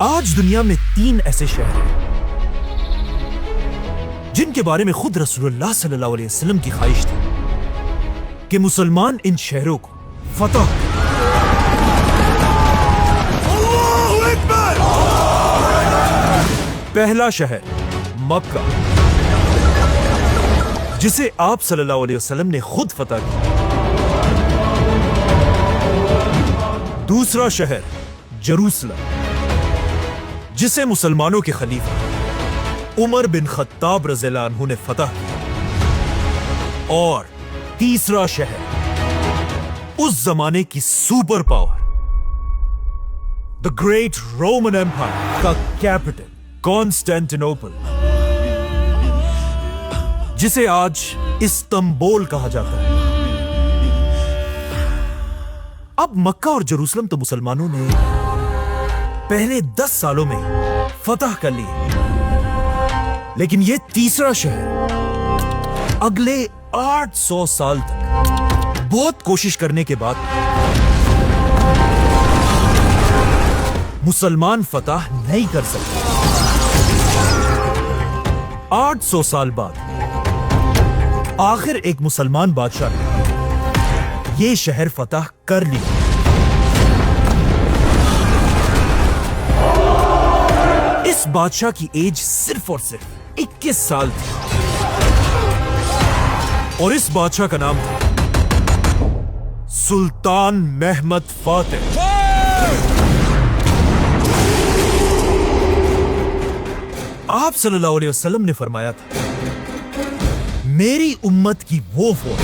आज दुनिया में 3 ऐसे शहर हैं जिनके बारे में खुद रसूलुल्लाह सल्लल्लाहु अलैहि वसल्लम की ख्वाहिश थी कि मुसलमान इन शहरों को फतह करें। अल्लाहु अकबर। पहला शहर मक्का, जिसे आप सल्लल्लाहु अलैहि वसल्लम ने खुद फतह किया। दूसरा शहर जेरूसलम, जिसे मुसलमानों के खलीफा उमर बिन खत्ताब रज़ियल्लाहु अन्हु ने फतह किया। और तीसरा शहर उस जमाने की super power the great Roman empire का कैपिटल कॉन्स्टेंटिनोपल, जिसे आज इस्तांबुल कहा जाता है। अब मक्का और जेरूसलम तो मुसलमानों ने पहले 10 सालों में फतह कर लिए, लेकिन यह तीसरा शहर अगले 800 साल तक बहुत कोशिश करने के बाद मुसलमान फतह नहीं कर सके। 800 साल बाद आखिर एक मुसलमान बादशाह ने यह शहर फतह कर लिया। इस बादशाह की एज सिर्फ और सिर्फ 21 साल थी और इस बादशाह का नाम था सुल्तान महमद फातेह। आप सल्लल्लाहु अलैहि वसल्लम ने फरमाया था, मेरी उम्मत की वो फौज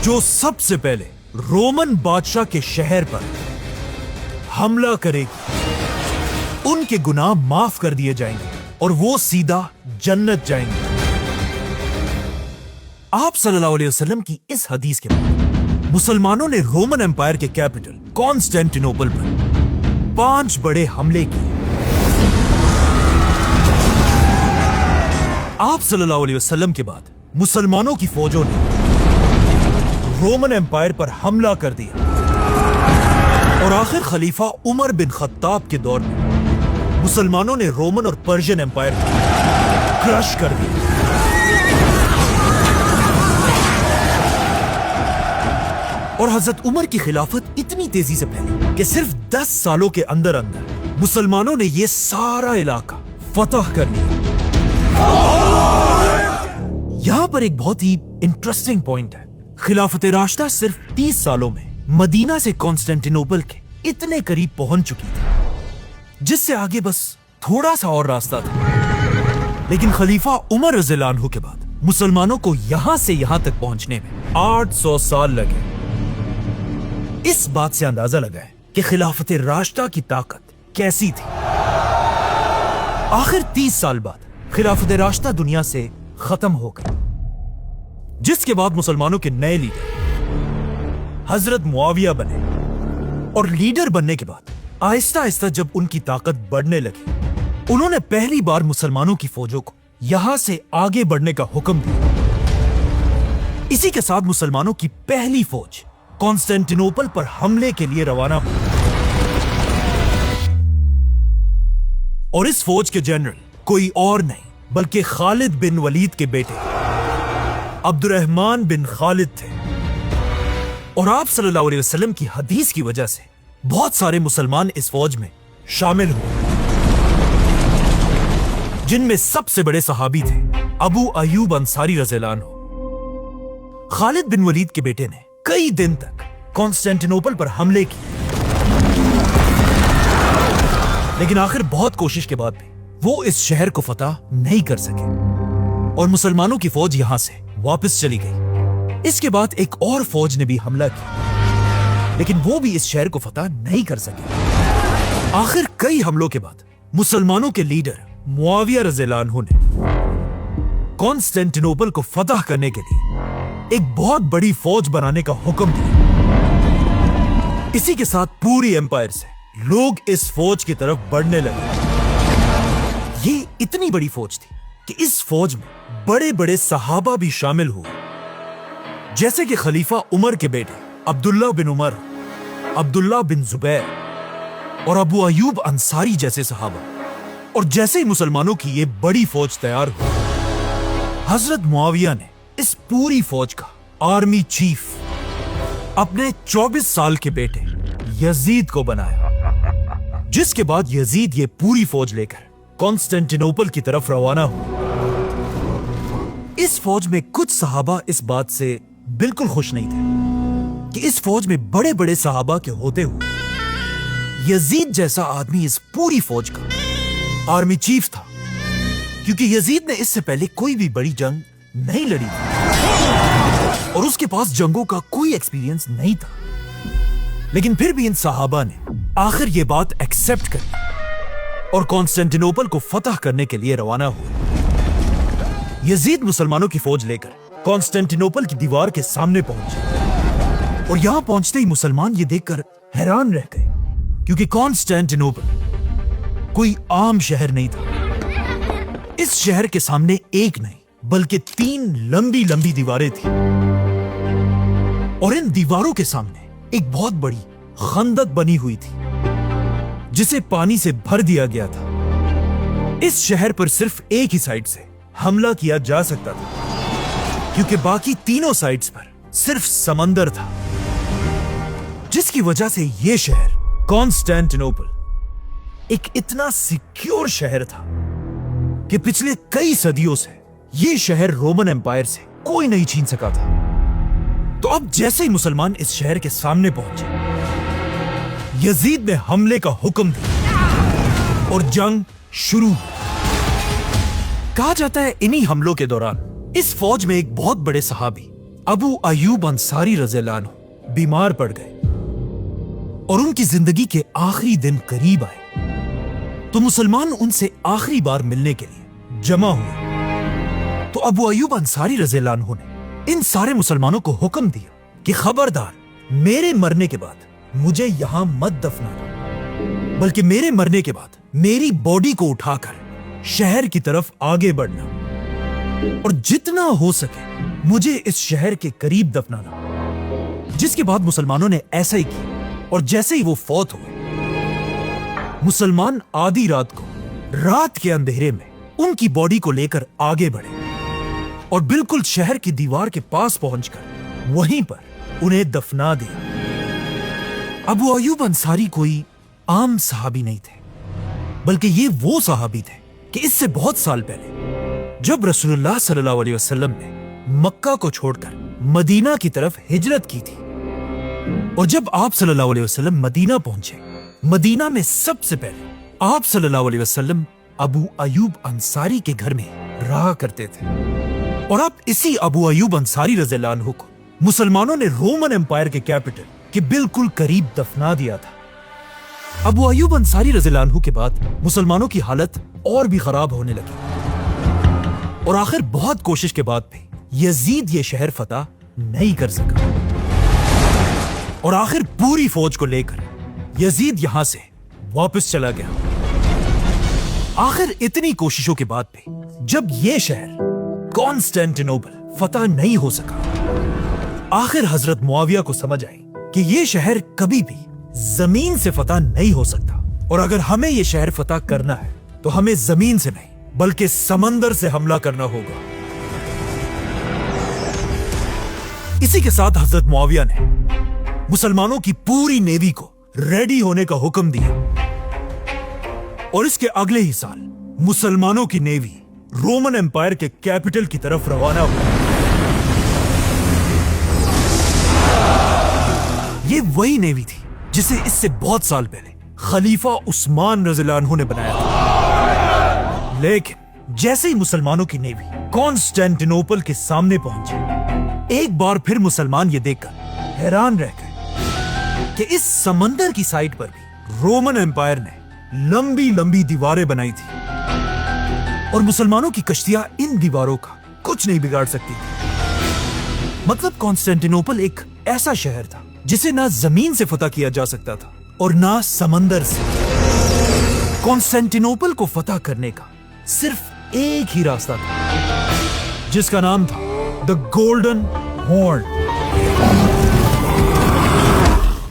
जो सबसे पहले रोमन बादशाह के शहर पर हमला करेगी, उनके गुनाह माफ कर दिए जाएंगे और वो सीधा जन्नत जाएंगे। आप सल्लल्लाहु अलैहि वसल्लम की इस हदीस के बाद मुसलमानों ने रोमन एम्पायर के कैपिटल कॉन्स्टेंटिनोपल पर 5 बड़े हमले किए। आप सल्लल्लाहु अलैहि वसल्लम के बाद मुसलमानों की फौजों ने रोमन एम्पायर पर हमला कर दिया और आखिर खलीफा उमर बिन खत्ताब के दौर में मुसलमानों ने रोमन और पर्शियन एम्पायर को क्रश कर दिया। और हजरत उमर की खिलाफत इतनी तेजी से फैली कि सिर्फ 10 सालों के अंदर अंदर मुसलमानों ने यह सारा इलाका फतह कर लिया। यहां पर एक बहुत ही इंटरेस्टिंग पॉइंट है। खिलाफत राशिदा सिर्फ 30 सालों में मदीना से कॉन्स्टेंटिनोपल के इतने करीब पहुंच चुकी थी, जिससे आगे बस थोड़ा सा और रास्ता था। लेकिन खलीफा उमर रज़ियल्लाहु अन्हु के बाद मुसलमानों को यहां से यहां तक पहुंचने में 800 साल लगे। इस बात से अंदाजा लगा है कि खिलाफत राशिदा की ताकत कैसी थी। आखिर 30 साल बाद खिलाफत राशिदा दुनिया से खत्म हो गई, जिसके बाद मुसलमानों के नए लीडर हजरत मुआविया बने। और लीडर बनने के बाद आहिस्ता आहिस्ता जब उनकी ताकत बढ़ने लगी, उन्होंने पहली बार मुसलमानों की फौजों को यहां से आगे बढ़ने का हुक्म दिया। इसी के साथ मुसलमानों की पहली फौज कॉन्स्टेंटिनोपल पर हमले के लिए रवाना हुई और इस फौज के जनरल कोई और नहीं बल्कि खालिद बिन वलीद के बेटे अब्दुर्रहमान बिन खालिद थे। और आप सल्लल्लाहु अलैहि वसल्लम की हदीस की वजह से बहुत सारे मुसलमान इस फौज में शामिल हुए, जिनमें सबसे बड़े सहाबी थे अबू अयूब अंसारी रज़ियल्लाहु अन्हु। खालिद बिन वलीद के बेटे ने कई दिन तक कॉन्स्टेंटिनोपल पर हमले किए, लेकिन आखिर बहुत कोशिश के बाद भी वो इस शहर को फतह नहीं कर सके और मुसलमानों की फौज यहां से वापस चली गई। इसके बाद एक और फौज ने भी हमला किया, लेकिन वो भी इस शहर को फतह नहीं कर सके। आखिर कई हमलों के बाद मुसलमानों के लीडर मुआविया रज़ियल्लाहु अन्हु ने कॉन्स्टेंटिनोपल को फतह करने के लिए एक बहुत बड़ी फौज बनाने का हुक्म दिया। इसी के साथ पूरी एम्पायर से लोग इस फौज की तरफ बढ़ने लगे। ये इतनी बड़ी फौज थी कि इस फौज में बड़े बड़े सहाबा भी शामिल हुए, जैसे कि खलीफा उमर के बेटे अब्दुल्ला बिन उमर, अब्दुल्ला बिन जुबैर, और अबू अयूब अंसारी जैसे सहाबा। और जैसे ही मुसलमानों की ये बड़ी फौज तैयार हुई, हजरत मुआविया ने इस पूरी फौज का आर्मी चीफ अपने 24 साल के बेटे यजीद को बनाया, जिसके बाद यजीद ये पूरी फौज लेकर कॉन्स्टेंटिनोपल की तरफ रवाना हुआ। इस फौज में कुछ सहाबा इस बात से बिल्कुल खुश नहीं थे कि इस फौज में बड़े बड़े सहाबा के होते हुए यजीद जैसा आदमी इस पूरी फौज का आर्मी चीफ था, क्योंकि यजीद ने इससे पहले कोई भी बड़ी जंग नहीं लड़ी थी और उसके पास जंगों का कोई एक्सपीरियंस नहीं था। लेकिन फिर भी इन सहाबा ने आखिर ये बात एक्सेप्ट कर और कॉन्स्टेंटिनोपल को फतह करने के लिए रवाना हुए। यजीद मुसलमानों की फौज लेकर कॉन्स्टेंटिनोपल की दीवार के सामने पहुंचे और यहां पहुंचते ही मुसलमान ये देखकर हैरान रह गए, क्योंकि कॉन्स्टेंटिनोपल कोई आम शहर नहीं था। इस शहर के सामने एक नहीं बल्कि 3 लंबी लंबी दीवारें थी और इन दीवारों के सामने एक बहुत बड़ी खंदक बनी हुई थी जिसे पानी से भर दिया गया था। इस शहर पर सिर्फ एक ही साइड से हमला किया जा सकता था, क्योंकि बाकी तीनों साइड्स पर सिर्फ समंदर था, जिसकी वजह से यह शहर कॉन्स्टेंटिनोपल एक इतना सिक्योर शहर था कि पिछले कई सदियों से यह शहर रोमन एम्पायर से कोई नहीं छीन सका था। तो अब जैसे ही मुसलमान इस शहर के सामने पहुंचे, यजीद ने हमले का हुक्म दिया और जंग शुरू हुई। कहा जाता है इन्हीं हमलों के दौरान इस फौज में एक बहुत बड़े सहाबी अबू अयूब अंसारी रज़ियल्लाहु अन्हु बीमार पड़ गए और उनकी जिंदगी के आखिरी दिन करीब आए। तो मुसलमान उनसे आखिरी बार मिलने के लिए जमा हुए। तो अबू अयूब अंसारी रज़ियल्लाहु अन्हु ने इन सारे मुसलमानों को हुक्म दिया कि खबरदार, मेरे मरने के बाद मुझे यहां मत दफनाना, बल्कि मेरे मरने के बाद मेरी बॉडी को उठाकर शहर की तरफ आगे बढ़ना और जितना हो सके मुझे इस शहर के करीब दफनाना। जिसके बाद मुसलमानों ने ऐसा ही किया और जैसे ही वो फौत हुए, मुसलमान आधी रात को रात के अंधेरे में उनकी बॉडी को लेकर आगे बढ़े और बिल्कुल शहर की दीवार के पास पहुंचकर वहीं पर उन्हें दफना दिया। अबू अयूब अंसारी कोई आम सहाबी नहीं थे, बल्कि ये वो सहाबी थे कि इससे बहुत साल पहले जब रसूलुल्लाह सल्लल्लाहु अलैहि वसल्लम ने मक्का को छोड़कर मदीना की तरफ हिजरत की थी और जब आप सल्लल्लाहु अलैहि वसल्लम मदीना पहुंचे, मदीना में सबसे पहले आप सल्लल्लाहु अलैहि वसल्लम अबू अयूब अंसारी के घर में रहा करते थे और आप इसी अबू अयूब अंसारी रज़ियल्लाहु अन्हु को मुसलमानों ने रोमन एम्पायर के कैपिटल के बिल्कुल करीब दफना दिया था। अबू अयूब अंसारी रज़ियल्लाहु अन्हु के बाद मुसलमानों की हालत और भी खराब होने लगी और आखिर बहुत कोशिश के बाद भी यजीद ये शहर फतह नहीं कर सका और आखिर पूरी फौज को लेकर यजीद यहां से वापस चला गया। आखिर इतनी कोशिशों के बाद भी जब ये शहर कॉन्स्टेंटिनोपल फतह नहीं हो सका, आखिर हजरत मुआविया को समझ आई कि ये शहर कभी भी जमीन से फतह नहीं हो सकता और अगर हमें ये शहर फतह करना है तो हमें जमीन से नहीं बल्कि समंदर से हमला करना होगा। इसी के साथ हजरत मुआविया ने मुसलमानों की पूरी नेवी को रेडी होने का हुक्म दिया और इसके अगले ही साल मुसलमानों की नेवी रोमन एम्पायर के कैपिटल की तरफ रवाना हुई। ये वही नेवी थी जिसे इससे बहुत साल पहले खलीफा उस्मान रज़ियल्लाहु अन्हु ने बनाया था। लेकिन जैसे ही मुसलमानों की नेवी कॉन्स्टेंटिनोपल के सामने पहुंची, एक बार फिर मुसलमान ये देखकर हैरान रह गए कि इस समंदर की साइड पर भी रोमन एम्पायर ने लंबी लंबी दीवारें बनाई थी और मुसलमानों की कश्तियां इन दीवारों का कुछ नहीं बिगाड़ सकती थी। मतलब कॉन्स्टेंटिनोपल एक ऐसा शहर था जिसे ना जमीन से फतह किया जा सकता था और ना समंदर से। कॉन्स्टेंटिनोपल को फतह करने का सिर्फ एक ही रास्ता था, जिसका नाम था द गोल्डन हॉर्न।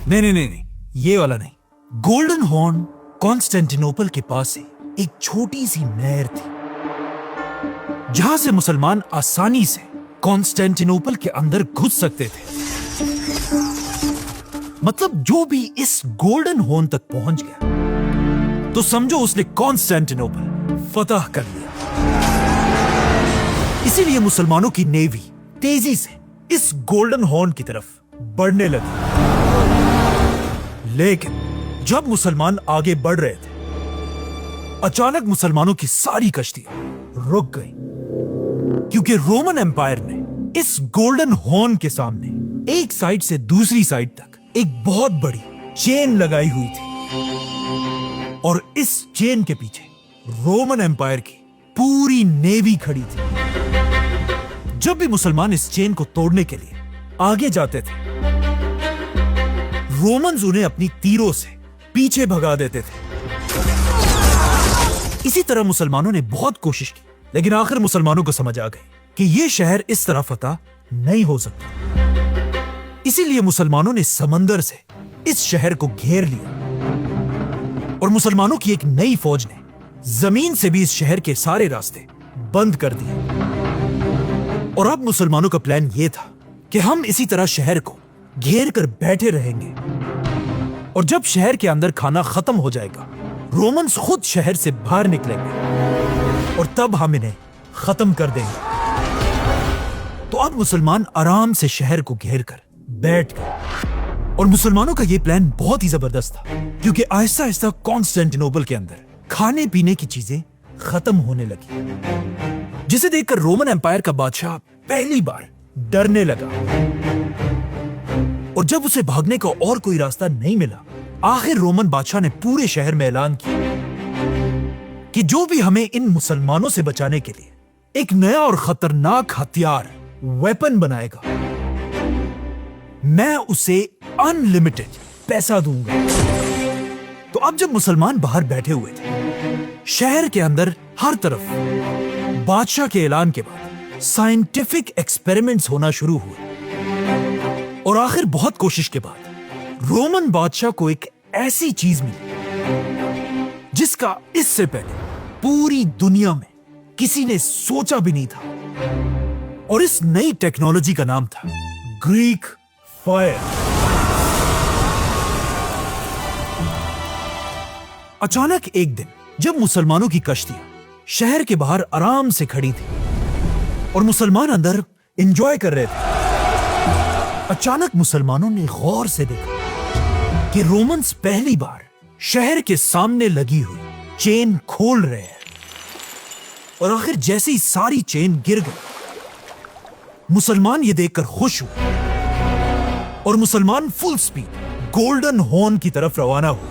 नहीं, ये वाला नहीं, गोल्डन हॉर्न कॉन्स्टेंटिनोपल के पास ही एक छोटी सी नहर थी जहां से मुसलमान आसानी से कॉन्स्टेंटिनोपल के अंदर घुस सकते थे। मतलब जो भी इस गोल्डन हॉर्न तक पहुंच गया तो समझो उसने कॉन्स्टेंटिनोपल फतह कर लिया। इसीलिए मुसलमानों की नेवी तेजी से इस गोल्डन हॉर्न की तरफ बढ़ने लगी। लेकिन जब मुसलमान आगे बढ़ रहे थे, अचानक मुसलमानों की सारी कश्तियां रुक गईं, क्योंकि रोमन एम्पायर ने इस गोल्डन हॉर्न के सामने एक साइड से दूसरी साइड तक एक बहुत बड़ी चेन लगाई हुई थी और इस चेन के पीछे रोमन एम्पायर की पूरी नेवी खड़ी थी। जब भी मुसलमान इस चेन को तोड़ने के लिए आगे जाते थे, रोमन्स उन्हें अपनी तीरों से पीछे भगा देते थे। इसी तरह मुसलमानों ने बहुत कोशिश की, लेकिन आखिर मुसलमानों को समझ आ गई कि यह शहर इस तरह फतह नहीं हो सकता। इसीलिए मुसलमानों ने समंदर से इस शहर को घेर लिया और मुसलमानों की एक नई फौज ने जमीन से भी इस शहर के सारे रास्ते बंद कर दिए। और अब मुसलमानों का प्लान यह था कि हम इसी तरह शहर को घेर कर बैठे रहेंगे और जब शहर के अंदर खाना खत्म हो जाएगा, रोमन्स खुद शहर से बाहर निकलेंगे और तब हम इन्हें खत्म कर देंगे। तो अब मुसलमान आराम से शहर को घेर कर बैठ गए और मुसलमानों का यह प्लान बहुत ही जबरदस्त था, क्योंकि आहिस्ता आहिस्ता कॉन्स्टेंटिनोपल के अंदर खाने पीने की चीजें खत्म होने लगी, जिसे देखकर रोमन एम्पायर का बादशाह पहली बार डरने लगा। और जब उसे भागने का और कोई रास्ता नहीं मिला, आखिर रोमन बादशाह ने पूरे शहर में ऐलान किया कि जो भी हमें इन मुसलमानों से बचाने के लिए एक नया और खतरनाक हथियार वेपन बनाएगा, मैं उसे अनलिमिटेड पैसा दूंगा। तो अब जब मुसलमान बाहर बैठे हुए थे, शहर के अंदर हर तरफ बादशाह के ऐलान के बाद साइंटिफिक एक्सपेरिमेंट्स होना शुरू हुए और आखिर बहुत कोशिश के बाद रोमन बादशाह को एक ऐसी चीज मिली जिसका इससे पहले पूरी दुनिया में किसी ने सोचा भी नहीं था। और इस नई टेक्नोलॉजी का नाम था ग्रीक फायर। अचानक एक दिन जब मुसलमानों की कश्तियां शहर के बाहर आराम से खड़ी थी और मुसलमान अंदर एंजॉय कर रहे थे, अचानक मुसलमानों ने गौर से देखा कि रोमन्स पहली बार शहर के सामने लगी हुई चेन खोल रहे हैं। और आखिर जैसे ही सारी चेन गिर गई, मुसलमान ये देखकर खुश हुए और मुसलमान फुल स्पीड गोल्डन हॉर्न की तरफ रवाना हुए।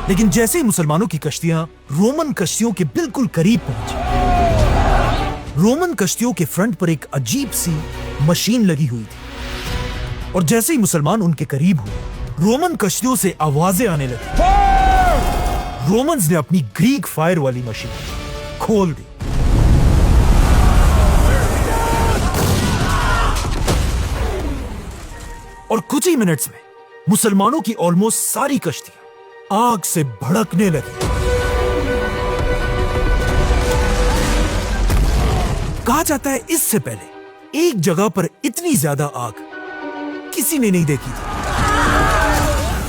लेकिन जैसे ही मुसलमानों की कश्तियां रोमन कश्तियों के बिल्कुल करीब पहुंची, रोमन कश्तियों के फ्रंट पर एक अजीब सी मशीन लगी हुई थी और जैसे ही मुसलमान उनके करीब हुए, रोमन कश्तियों से आवाजें आने लगी। रोमन्स ने अपनी ग्रीक फायर वाली मशीन खोल दी और कुछ ही मिनट्स में मुसलमानों की ऑलमोस्ट सारी कश्तियां आग से भड़कने लगी। कहा जाता है इससे पहले एक जगह पर इतनी ज्यादा आग किसी ने नहीं देखी थी।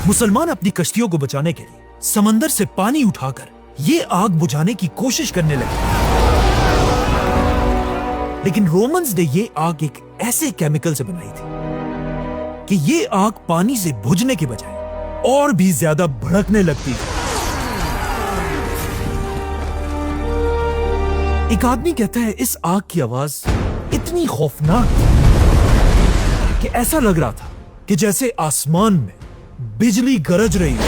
मुसलमान अपनी कश्तियों को बचाने के लिए समंदर से पानी उठाकर ये आग बुझाने की कोशिश करने लगे, लेकिन रोमन्स ने ये आग एक ऐसे केमिकल से बनाई थी कि ये आग पानी से बुझने के बजाय और भी ज्यादा भड़कने लगती थी। एक आदमी कहता है इस आग की आवाज इतनी खौफनाक थी कि ऐसा लग रहा था कि जैसे आसमान में बिजली गरज रही हो।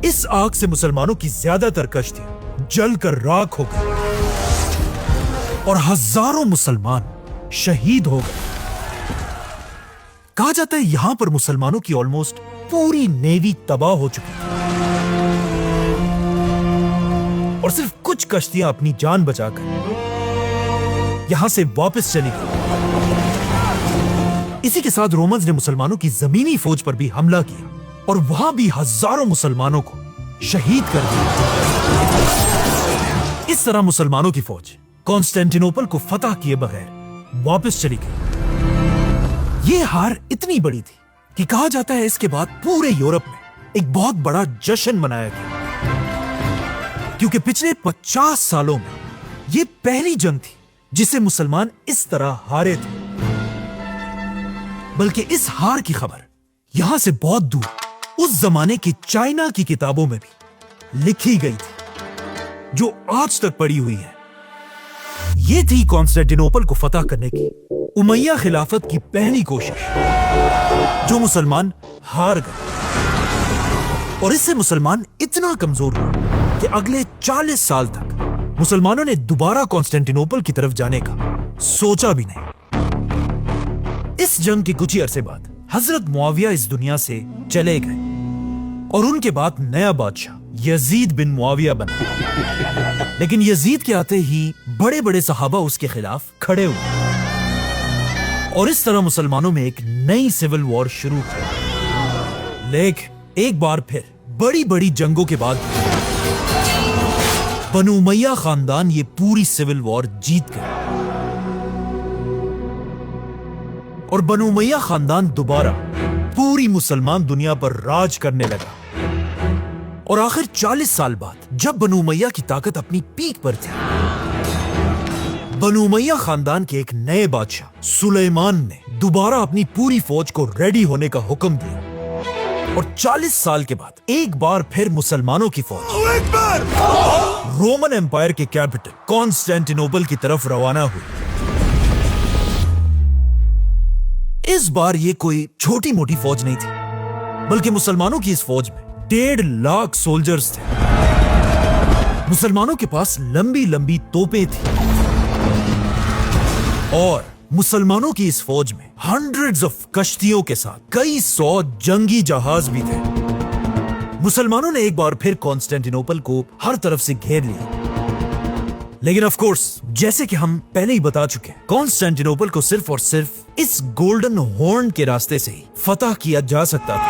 इस आग से मुसलमानों की ज्यादातर कश्तियां जलकर राख हो गई और हजारों मुसलमान शहीद हो गए। कहा जाता है यहां पर मुसलमानों की ऑलमोस्ट पूरी नेवी तबाह हो चुकी थी और सिर्फ कुछ कश्तियां अपनी जान बचाकर यहां से वापस चली गई। इसी के साथ रोमन्स ने मुसलमानों की जमीनी फौज पर भी हमला किया और वहां भी हजारों मुसलमानों को शहीद कर दिया। इस तरह मुसलमानों की फौज कॉन्स्टेंटिनोपल को फतह किए बगैर वापस चली गई। ये हार इतनी बड़ी थी कि कहा जाता है इसके बाद पूरे यूरोप में एक बहुत बड़ा जश्न मनाया गया, क्योंकि पिछले 50 सालों में ये पहली जंग थी जिसे मुसलमान इस तरह हारे थे। बल्कि इस हार की खबर यहां से बहुत दूर उस जमाने की चाइना की किताबों में भी लिखी गई थी, जो आज तक पड़ी हुई है। ये थी कॉन्स्टेंटिनोपल को फतह करने की उमैया खिलाफत की पहली कोशिश, जो मुसलमान हार गए। और इससे मुसलमान इतना कमजोर हुए कि अगले 40 साल तक मुसलमानों ने दोबारा कॉन्स्टेंटिनोपल की तरफ जाने का सोचा भी नहीं। इस जंग के कुछ ही अरसे बाद हजरत मुआविया इस दुनिया से चले गए और उनके बाद नया बादशाह यजीद बिन मुआविया बना। लेकिन यजीद के आते ही बड़े बड़े सहाबा उसके खिलाफ खड़े हुए और इस तरह मुसलमानों में एक नई सिविल वॉर शुरू हुई। लेकिन एक बार फिर बड़ी बड़ी जंगों के बाद बनु उमैया खानदान ये पूरी सिविल वॉर जीत गए और बनु उमैया खानदान दोबारा पूरी मुसलमान दुनिया पर राज करने लगा। और आखिर 40 साल बाद जब बनु उमैया की ताकत अपनी पीक पर थी, बनु उमैया खानदान के एक नए बादशाह सुलेमान ने दोबारा अपनी पूरी फौज को रेडी होने का हुक्म दिया और 40 साल के बाद एक बार फिर मुसलमानों की फौज रोमन एम्पायर के कैपिटल कॉन्स्टेंटिनोपल की तरफ रवाना हुई। इस बार ये कोई छोटी मोटी फौज नहीं थी, बल्कि मुसलमानों की इस फौज में 1.5 लाख सोल्जर्स थे। मुसलमानों के पास लंबी लंबी तोपें थी और मुसलमानों की इस फौज में हंड्रेड्स ऑफ कश्तियों के साथ कई 100 जंगी जहाज भी थे। मुसलमानों ने एक बार फिर कॉन्स्टेंटिनोपल को हर तरफ से घेर लिया। लेकिन ऑफ कोर्स जैसे कि हम पहले ही बता चुके हैं, कॉन्स्टेंटिनोपल को सिर्फ और सिर्फ इस गोल्डन हॉर्न के रास्ते से ही फतह किया जा सकता था।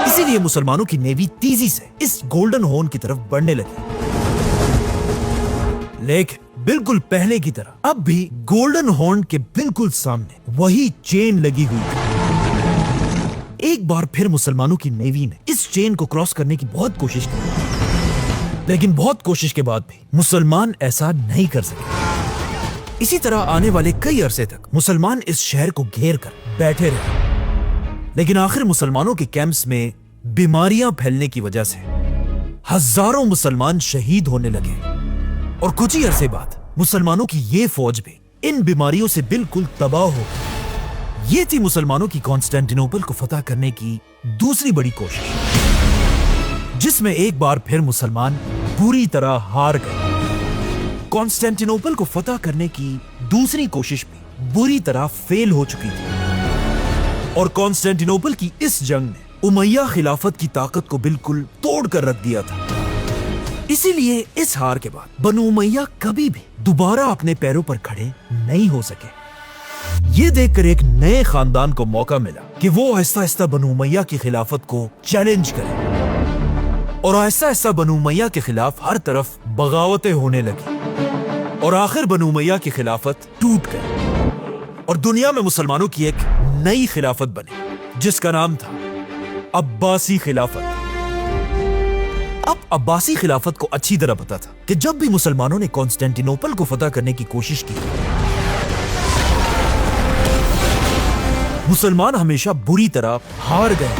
इसीलिए मुसलमानों की नेवी तेजी से इस गोल्डन हॉर्न की तरफ बढ़ने लगी। लेकिन बिल्कुल पहले की तरह अब भी गोल्डन हॉर्न के बिल्कुल सामने वही चेन लगी हुई थी। एक बार फिर मुसलमानों की नेवी ने इस चेन को क्रॉस करने की बहुत कोशिश की, लेकिन बहुत कोशिश के बाद भी मुसलमान ऐसा नहीं कर सके। इसी तरह आने वाले कई अरसे तक मुसलमान इस शहर को घेर कर बैठे रहे। लेकिन आखिर मुसलमानों के कैंप्स में बीमारियां फैलने की वजह से हजारों मुसलमान शहीद होने लगे और कुछ ही अरसे बाद मुसलमानों की ये फौज भी इन बीमारियों से बिल्कुल तबाह हो गई। ये थी मुसलमानों की कॉन्स्टेंटिनोपल को फतह करने की दूसरी बड़ी कोशिश, जिसमें एक बार फिर मुसलमान बुरी तरह हार गए। कॉन्स्टेंटिनोपल को फतह करने की दूसरी कोशिश भी बुरी तरह फेल हो चुकी थी और कॉन्स्टेंटिनोपल की इस जंग ने उमैया खिलाफत की ताकत को बिल्कुल तोड़ कर रख दिया था। इसीलिए इस हार के बाद बनु उमैया कभी भी दोबारा अपने पैरों पर खड़े नहीं हो सके। ये देखकर एक नए खानदान को मौका मिला कि वो आहिस्ता आहिस्ता बनु उमैया की खिलाफत को चैलेंज करे और आहिस्ता आहिस्ता बनु उमैया के खिलाफ हर तरफ बगावतें होने लगी और आखिर बनु उमैया की खिलाफत टूट गई और दुनिया में मुसलमानों की एक नई खिलाफत बनी, जिसका नाम था अब्बासी खिलाफत। अब अब्बासी खिलाफत को अच्छी तरह पता था कि जब भी मुसलमानों ने कॉन्स्टेंटिनोपल को फतह करने की कोशिश की, मुसलमान हमेशा बुरी तरह हार गए।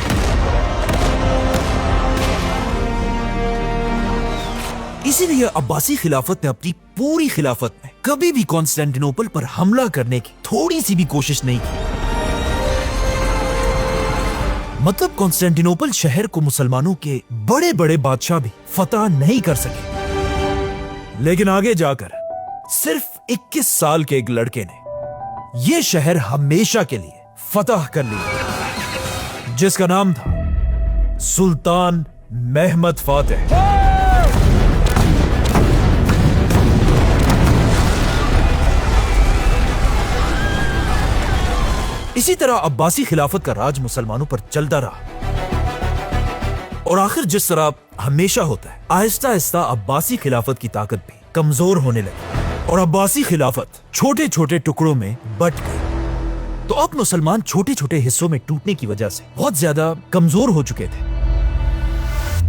इसीलिए अब्बासी खिलाफत ने अपनी पूरी खिलाफत में कभी भी कॉन्स्टेंटिनोपल पर हमला करने की थोड़ी सी भी कोशिश नहीं की। मतलब कॉन्स्टेंटिनोपल शहर को मुसलमानों के बड़े बड़े बादशाह भी फतह नहीं कर सके। लेकिन आगे जाकर सिर्फ 21 साल के एक लड़के ने यह शहर हमेशा के लिए फतह कर लिया, जिसका नाम था सुल्तान महमद फातेह। इसी तरह अब्बासी खिलाफत का राज मुसलमानों पर चलता रहा और आखिर जिस तरह हमेशा होता है, आहिस्ता आहिस्ता अब्बासी खिलाफत की ताकत भी कमजोर होने लगी और अब्बासी खिलाफत छोटे छोटे टुकड़ों में बंट गई। तो अब मुसलमान छोटे छोटे हिस्सों में टूटने की वजह से बहुत ज्यादा कमजोर हो चुके थे,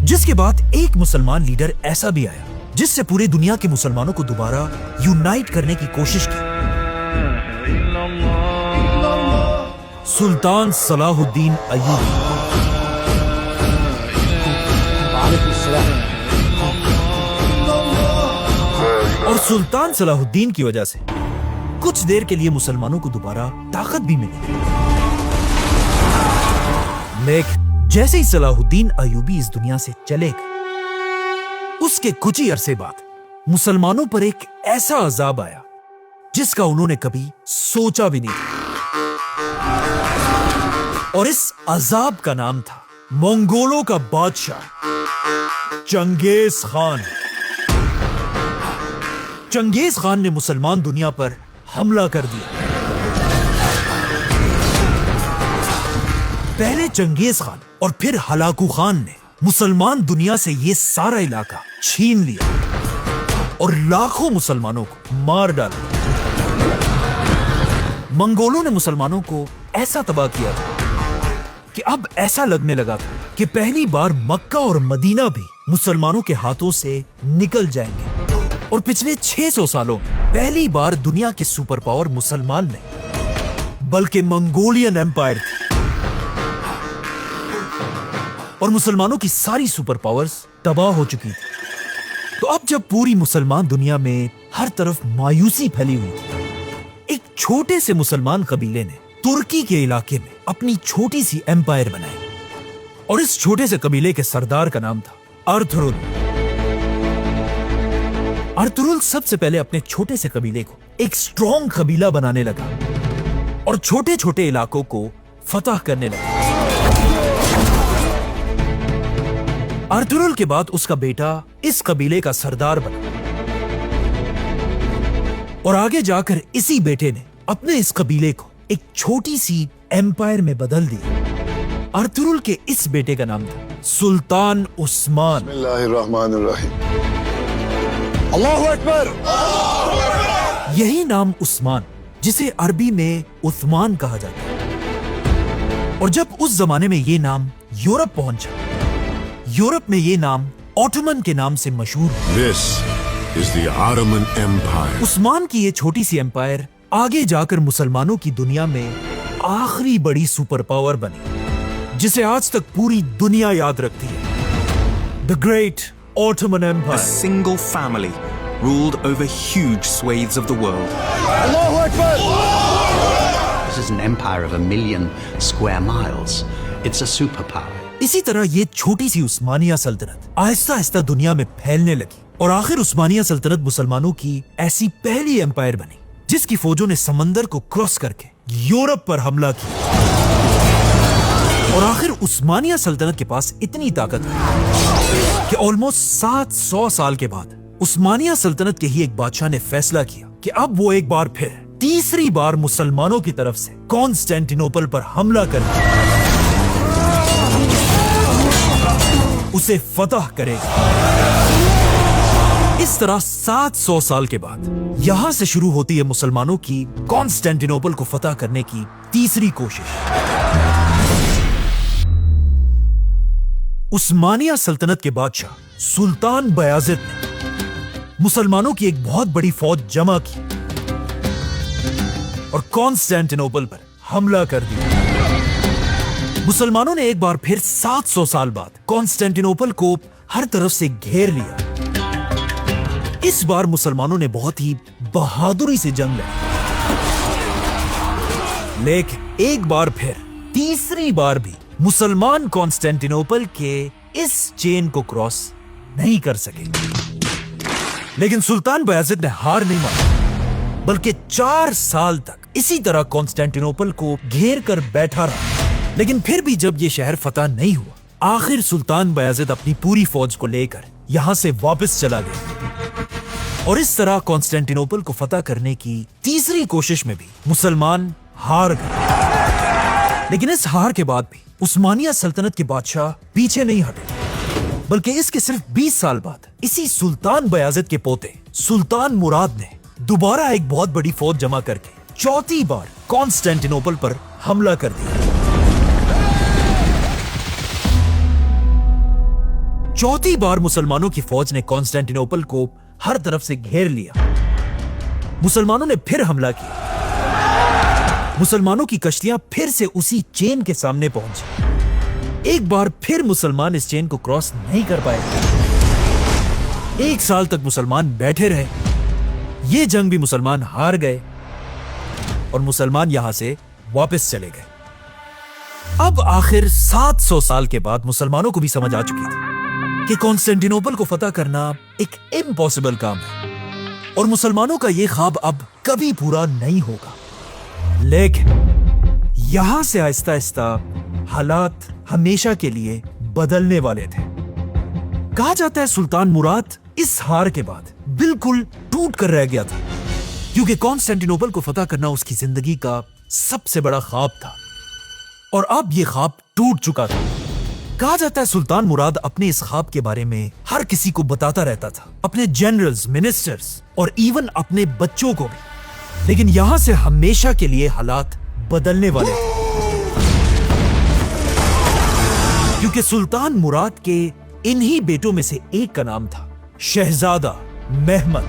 जिसके बाद एक मुसलमान लीडर ऐसा भी आया जिससे पूरी दुनिया के मुसलमानों को दोबारा यूनाइट करने की कोशिश की। सुल्तान सलाहुद्दीन अय्यूबी। और सुल्तान सलाहुद्दीन की वजह से कुछ देर के लिए मुसलमानों को दोबारा ताकत भी मिली। लेकिन जैसे ही सलाहुद्दीन अय्यूबी इस दुनिया से चले गए, उसके कुछ ही अरसे बाद मुसलमानों पर एक ऐसा अजाब आया जिसका उन्होंने कभी सोचा भी नहीं था। और इस अजाब का नाम था मंगोलों का बादशाह चंगेज खान। चंगेज खान ने मुसलमान दुनिया पर हमला कर दिया। पहले चंगेज खान और फिर हलाकू खान ने मुसलमान दुनिया से ये सारा इलाका छीन लिया और लाखों मुसलमानों को मार डाला। मंगोलों ने मुसलमानों को ऐसा तबाह किया था कि अब ऐसा लगने लगा था कि पहली बार मक्का और मदीना भी मुसलमानों के हाथों से निकल जाएंगे। और पिछले 600 सालों में पहली बार दुनिया के सुपर पावर मुसलमान नहीं बल्कि मंगोलियन एम्पायर थी। और मुसलमानों की सारी सुपर पावर्स तबाह हो चुकी थी। तो अब जब पूरी मुसलमान दुनिया में हर तरफ मायूसी फैली हुई थी, एक छोटे से मुसलमान कबीले ने तुर्की के इलाके में अपनी छोटी सी एम्पायर बनाई। और इस छोटे से कबीले के सरदार का नाम था अर्थुरुल। अर्थुरुल सबसे पहले अपने छोटे से कबीले को एक स्ट्रॉन्ग कबीला बनाने लगा और छोटे छोटे इलाकों को फतह करने लगा। अर्थुरुल के बाद उसका बेटा इस कबीले का सरदार बना और आगे जाकर इसी बेटे ने अपने इस कबीले को एक छोटी सी एम्पायर में बदल दिया। अर्थुरुल के इस बेटे का नाम था सुल्तान उस्मान। बिस्मिल्लाहिर्रहमानिर्रहीम। अल्लाहु अकबर। यही नाम उस्मान, जिसे अरबी में उस्मान कहा जाता है। और जब उस जमाने में ये नाम यूरोप पहुंचा, यूरोप में ये नाम ऑटोमन के नाम से मशहूर है। This is the Ottoman Empire. Usman की ये छोटी सी एम्पायर आगे जाकर मुसलमानों की दुनिया में आखिरी बड़ी सुपर पावर बनी, जिसे आज तक पूरी दुनिया याद रखती है। The great Ottoman A empire. single family ruled over huge swathes of the world. Allahu Akbar. This is an empire of 1,000,000 square miles. It's a superpower. इसी तरह ये छोटी सी उस्मानिया सल्तनत आहिस्ता आहिस्ता दुनिया में फैलने लगी और आखिर उस्मानिया सल्तनत मुसलमानों की ऐसी पहली एम्पायर बनी जिसकी फौजों ने समंदर को क्रॉस करके यूरोप पर हमला किया। और आखिर उस्मानिया सल्तनत के पास इतनी ताकत है कि ऑलमोस्ट 700 साल के बाद उस्मानिया सल्तनत के ही एक बादशाह ने फैसला किया कि अब वो एक बार फिर तीसरी बार मुसलमानों की तरफ से कॉन्स्टेंटिनोपल पर हमला करके उसे फतह करेगा। इस तरह 700 साल के बाद यहां से शुरू होती है मुसलमानों की कॉन्स्टेंटिनोपल को फतह करने की तीसरी कोशिश। उस्मानिया सल्तनत के बादशाह सुल्तान बयाजिद ने मुसलमानों की एक बहुत बड़ी फौज जमा की और कॉन्स्टेंटिनोपल पर हमला कर दिया। मुसलमानों ने एक बार फिर 700 साल बाद कॉन्स्टेंटिनोपल को हर तरफ से घेर लिया। इस बार मुसलमानों ने बहुत ही बहादुरी से जंग लड़ी, लेकिन एक बार फिर तीसरी बार भी मुसलमान कॉन्स्टेंटिनोपल के इस चेन को क्रॉस नहीं कर सके। लेकिन सुल्तान बयाजिद ने हार नहीं मानी, बल्कि 4 साल तक इसी तरह कॉन्स्टेंटिनोपल को घेर कर बैठा रहा। लेकिन फिर भी जब यह शहर फतह नहीं हुआ, आखिर सुल्तान बयाजिद अपनी पूरी फौज को लेकर यहां से वापस चला गया। और इस तरह कॉन्स्टेंटिनोपल को फतह करने की तीसरी कोशिश में भी मुसलमान हार गए। लेकिन इस हार के बाद भी उस्मानिया सल्तनत के बादशाह पीछे नहीं हटे, बल्कि इसके सिर्फ 20 साल बाद इसी सुल्तान बयाज़िद के पोते सुल्तान मुराद ने दोबारा एक बहुत बड़ी फौज जमा करके चौथी बार कॉन्स्टेंटिनोपल पर हमला कर दिया। चौथी बार मुसलमानों की फौज ने कॉन्स्टेंटिनोपल को हर तरफ से घेर लिया। मुसलमानों ने फिर हमला किया। मुसलमानों की कश्तियां फिर से उसी चेन के सामने पहुंची। एक बार फिर मुसलमान इस चेन को क्रॉस नहीं कर पाए। 1 साल तक मुसलमान बैठे रहे। ये जंग भी मुसलमान हार गए और मुसलमान यहां से वापस चले गए। अब आखिर 700 साल के बाद मुसलमानों को भी समझ आ चुकी थी कि कॉन्स्टेंटिनोपल को फतह करना एक इम्पॉसिबल काम है और मुसलमानों का यह ख्वाब अब कभी पूरा नहीं होगा। लेकिन यहां से आहिस्ता आहिस्ता हालात हमेशा के लिए बदलने वाले थे। कहा जाता है सुल्तान मुराद इस हार के बाद बिल्कुल टूट कर रह गया था, क्योंकि कॉन्स्टेंटिनोपल को फतह करना उसकी जिंदगी का सबसे बड़ा ख्वाब था और अब यह ख्वाब टूट चुका था। कहा जाता है सुल्तान मुराद अपने इस ख्वाब के बारे में हर किसी को बताता रहता था, अपने जनरल्स, मिनिस्टर्स और इवन अपने बच्चों को भी। लेकिन यहां से हमेशा के लिए हालात बदलने वाले थे, क्योंकि सुल्तान मुराद के इन्हीं बेटों में से एक का नाम था शहजादा महमद,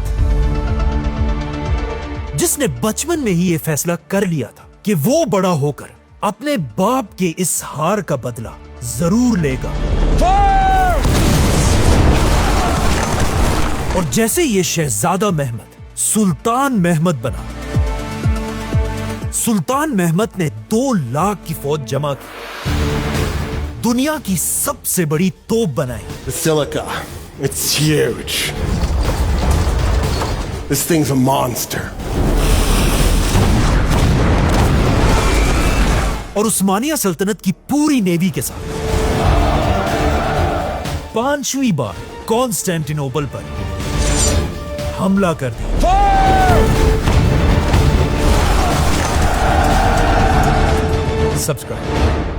जिसने बचपन में ही यह फैसला कर लिया था कि वो बड़ा होकर अपने बाप के इस हार का बदला जरूर लेगा। और जैसे ये शहजादा महमद सुल्तान महमद बना, सुल्तान महमद ने 2 लाख की फौज जमा की, दुनिया की सबसे बड़ी तोप बनाई। Basilica, it's huge. This thing's a monster. और उस्मानिया सल्तनत की पूरी नेवी के साथ 5वीं बार कॉन्स्टेंटिनोपल पर हमला कर दिया। सब्सक्राइब।